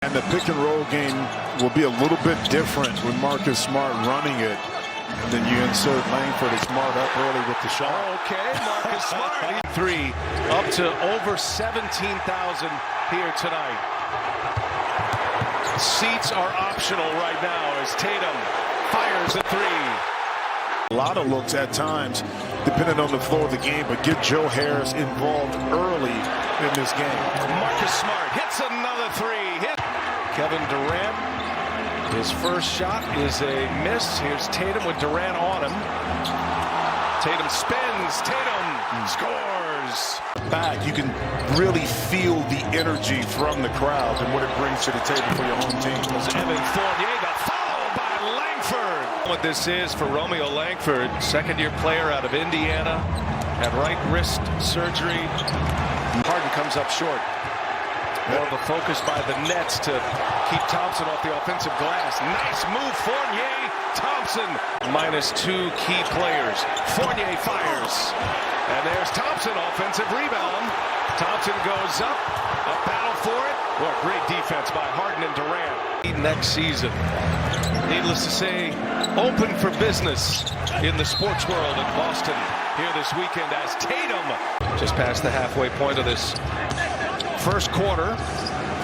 And the pick and roll game will be a little bit different with Marcus Smart running it. And then you insert Langford and Smart up early with the shot. Okay, Marcus Smart. 3 up to over 17,000 here tonight. Seats are optional right now as Tatum fires a 3. A lot of looks at times, depending on the flow of the game, but get Joe Harris involved early in this game. Marcus Smart hits another 3. Kevin Durant, his first shot is a miss. Here's Tatum with Durant on him. Tatum spins. Tatum scores. Back, you can really feel the energy from the crowd and what it brings to the table for your home team. Evan Fournier, the follow by Langford. What this is for Romeo Langford, second-year player out of Indiana, had right wrist surgery. Harden comes up short. More of a focus by the Nets to keep Thompson off the offensive glass. Nice move, Fournier. Thompson -2 key players. Fournier fires. And there's Thompson, offensive rebound. Thompson goes up. A battle for it. Well, great defense by Harden and Durant. Next season, needless to say, open for business in the sports world in Boston here this weekend as Tatum just past the halfway point of this first quarter.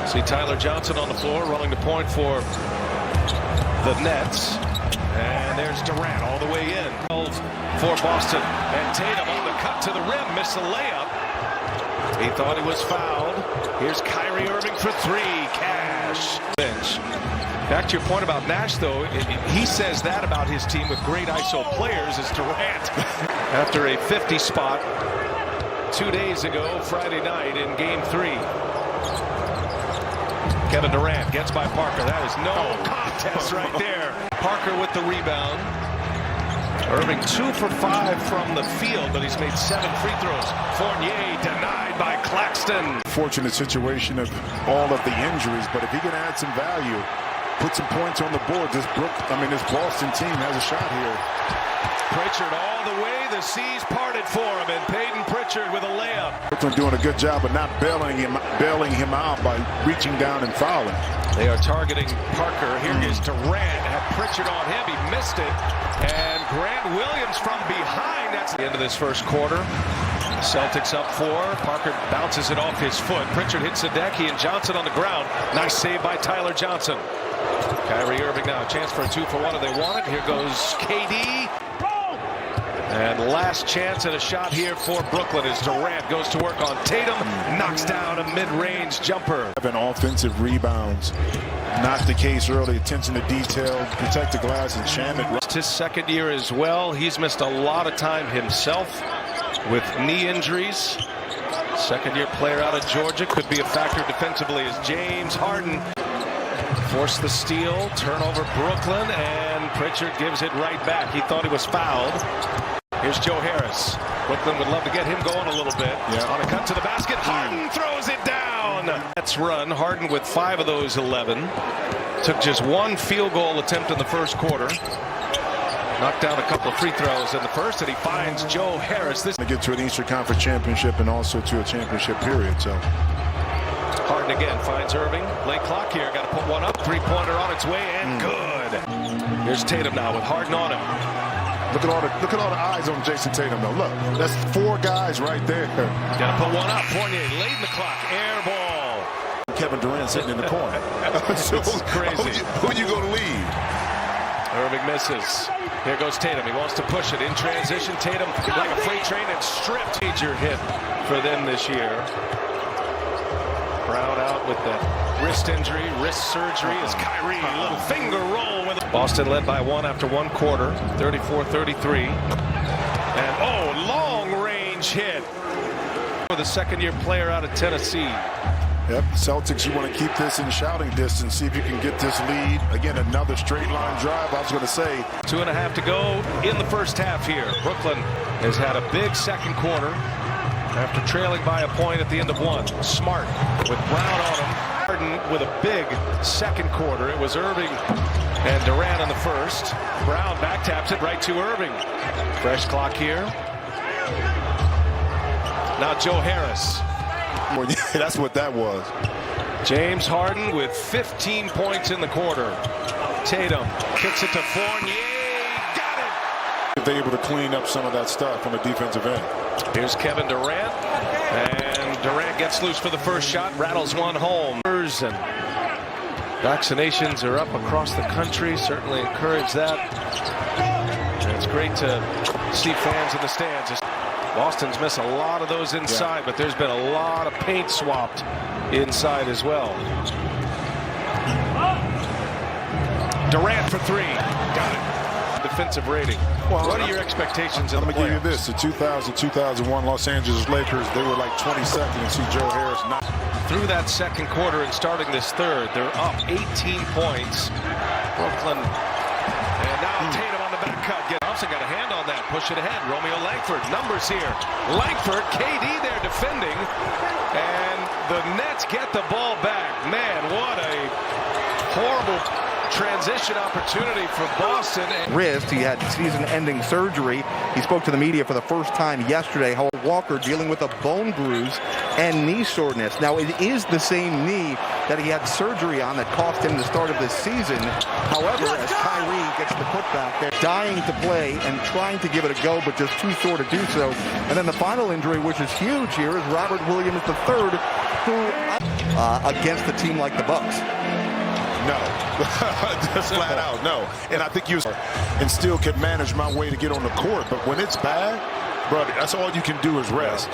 See Tyler Johnson on the floor, running the point for the Nets. And there's Durant all the way in. 12 for Boston. And Tatum on the cut to the rim, missed the layup. He thought he was fouled. Here's Kyrie Irving for 3. Cash. Bench. Back to your point about Nash, though, he says that about his team with great ISO players is Durant. After a 50 spot 2 days ago, Friday night in Game 3. Kevin Durant gets by Parker. That is no contest right there. Parker with the rebound. Irving 2 for 5 from the field, but he's made 7 free throws. Fournier denied by Claxton. Fortunate situation of all of the injuries, but if he can add some value, put some points on the board, this Boston team has a shot here. Pritchard all the way. The seas parted for him, and Peyton Pritchard with a layup. Brooklyn doing a good job of not bailing him out by reaching down and fouling. They are targeting Parker. Here is Durant. Had Pritchard on him. He missed it. And Grant Williams from behind. That's the end of this first quarter. Celtics up 4. Parker bounces it off his foot. Pritchard hits the deck. He and Johnson on the ground. Nice save by Tyler Johnson. Kyrie Irving now a chance for a 2-for-1 if they want it. Here goes KD. And last chance at a shot here for Brooklyn as Durant goes to work on Tatum. Knocks down a mid-range jumper. Offensive rebounds. Not the case early. Attention to detail. Protect the glass and jam it. It's his second year as well. He's missed a lot of time himself with knee injuries. Second-year player out of Georgia. Could be a factor defensively as James Harden forced the steal. Turnover Brooklyn, and Pritchard gives it right back. He thought he was fouled. Here's Joe Harris. Brooklyn would love to get him going a little bit. Yeah. On a cut to the basket. Harden throws it down. Let's run. Harden with 5 of those 11. Took just 1 field goal attempt in the first quarter. Knocked down a couple of free throws in the first, and he finds Joe Harris. This to get to an Eastern Conference championship and also to a championship period. So Harden again finds Irving. Late clock here. Got to put one up. 3-pointer on its way, and good. Here's Tatum now with Harden on him. Look at all the eyes on Jason Tatum, though. Look, that's 4 guys right there. Got to put one up. Fournier late in the clock. Air ball. Kevin Durant sitting in the corner. So crazy. Who are you going to leave? Irving misses. Here goes Tatum. He wants to push it in transition. Tatum like a freight train and stripped. Major hit for them this year. Brown out with that wrist injury, wrist surgery as Kyrie, a little finger roll with it. Boston led by 1 after 1 quarter, 34-33. And long range hit for the second-year player out of Tennessee. Yep, Celtics, you want to keep this in shouting distance, see if you can get this lead. Again, another straight line drive, I was going to say. 2.5 to go in the first half here. Brooklyn has had a big second quarter after trailing by a point at the end of 1. Smart with Brown on him. Harden with a big second quarter. It was Irving and Durant in the first. Brown back taps it right to Irving. Fresh clock here. Now Joe Harris. Well, yeah, that's what that was. James Harden with 15 points in the quarter. Tatum kicks it to Fournier. Got it! They're able to clean up some of that stuff on the defensive end. Here's Kevin Durant. And Durant gets loose for the first shot. Rattles one home. And vaccinations are up across the country. Certainly encourage that. And it's great to see fans in the stands. Boston's missed a lot of those inside, but there's been a lot of paint swapped inside as well. Durant for three. Got it. Defensive rating. Well, what are your expectations in the playoffs? Let me give you this. The 2000-2001 Los Angeles Lakers, they were like 22nd, and see Joe Harris not. Through that second quarter and starting this third, they're up 18 points. Brooklyn. And now Tatum on the back cut. Thompson got a hand on that. Push it ahead. Romeo Langford. Numbers here. Langford, KD there defending. And the Nets get the ball back. Man, what a horrible transition opportunity for Boston. Wrist. He had season-ending surgery. He spoke to the media for the first time yesterday. Howard Walker dealing with a bone bruise and knee soreness. Now, it is the same knee that he had surgery on that cost him the start of this season. However, as Kyrie gets the putback, they're dying to play and trying to give it a go, but just too sore to do so. And then the final injury, which is huge here, is Robert Williams III, who against a team like the Bucks. No, just flat out no. And I think you and still can manage my way to get on the court. But when it's bad, bro, that's all you can do is rest.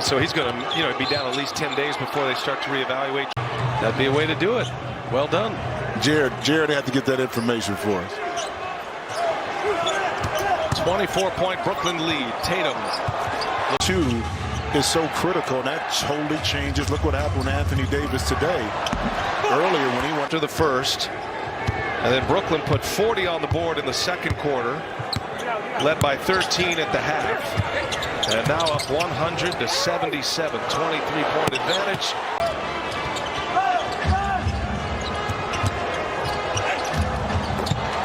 So he's going to, be down at least 10 days before they start to reevaluate. That'd be a way to do it. Well done, Jared had to get that information for us. 24-point Brooklyn lead. Tatum. 2 is so critical, and that totally changes. Look what happened with Anthony Davis today. Earlier when he went to the first, and then Brooklyn put 40 on the board in the second quarter, led by 13 at the half, and now up 100 to 77, 23-point advantage.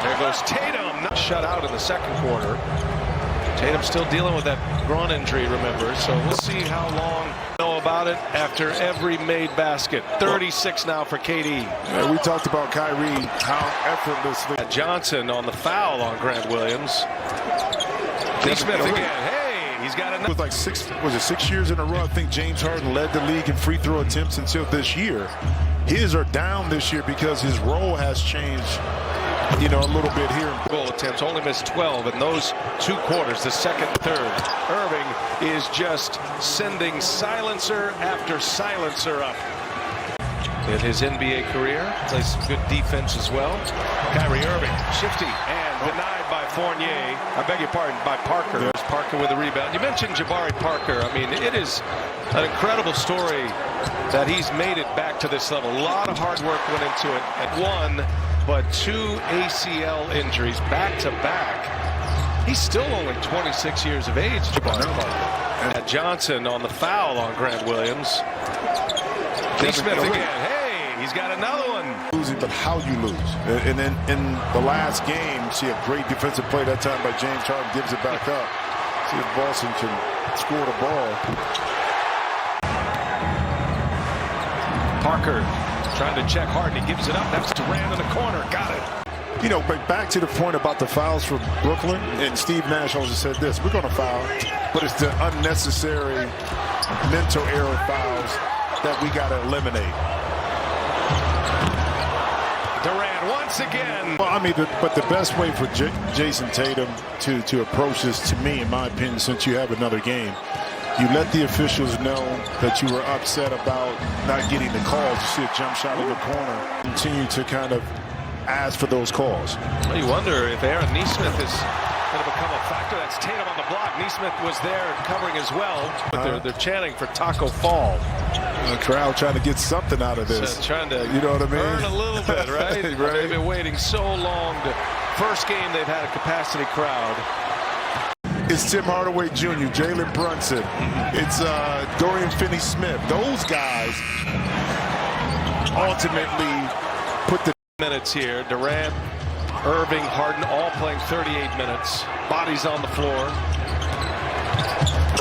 There goes Tatum, not shut out in the second quarter. Tatum still dealing with that groin injury, remember, so we'll see how long know about it after every made basket. 36 now for KD. Yeah, we talked about Kyrie, how effortlessly. Johnson on the foul on Grant Williams. Smith again. Hey, he's got another. It was like 6 years in a row. I think James Harden led the league in free throw attempts until this year. His are down this year because his role has changed, a little bit here. Goal attempts, only missed 12 in those 2 quarters, the second and third. Irving is just sending silencer after silencer up. In his NBA career, plays good defense as well. Kyrie Irving, shifty and denied by Fournier. I beg your pardon, by Parker. There's Parker with a rebound. You mentioned Jabari Parker. I mean, it is an incredible story that he's made it back to this level. A lot of hard work went into it. At 1, but 2 ACL injuries back to back. He's still only 26 years of age. And Johnson on the foul on Grant Williams. Smith again. Hey, he's got another one. Losing, but how you lose. And then in the last game, see a great defensive play that time by James Harden, gives it back up. See if Boston can score the ball. Parker trying to check Harden. He gives it up. That's Durant in the corner. Got it. But back to the point about the fouls for Brooklyn, and Steve Nash also said this, we're going to foul, but it's the unnecessary mental error fouls that we got to eliminate. Durant once again. Well, I mean, but the best way for Jason Tatum to approach this, to me, in my opinion, since you have another game, you let the officials know that you were upset about not getting the calls. You see a jump shot in the corner. Continue to kind of ask for those calls. Well, you wonder if Aaron Nesmith is going to become a factor. That's Tatum on the block. Nesmith was there covering as well. But they're chanting for Taco Fall. The crowd trying to get something out of this. So trying to earn a little bit, right? Right. They've been waiting so long. First game they've had a capacity crowd. It's Tim Hardaway Jr., Jalen Brunson. It's Dorian Finney-Smith. Those guys ultimately put the minutes here. Durant, Irving, Harden all playing 38 minutes. Bodies on the floor.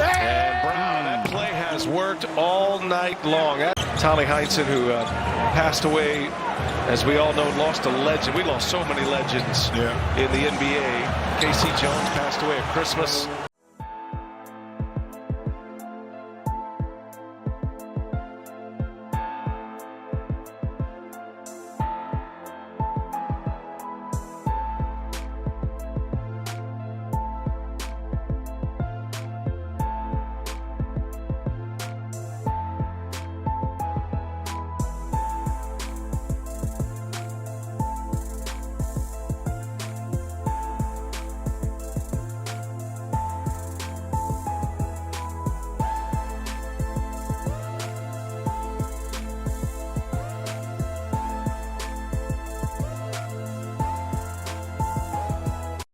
And Brown, that play has worked all night long. Tommy Heinsohn, who passed away, as we all know, lost a legend. We lost so many legends in the NBA. K.C. Jones passed away at Christmas.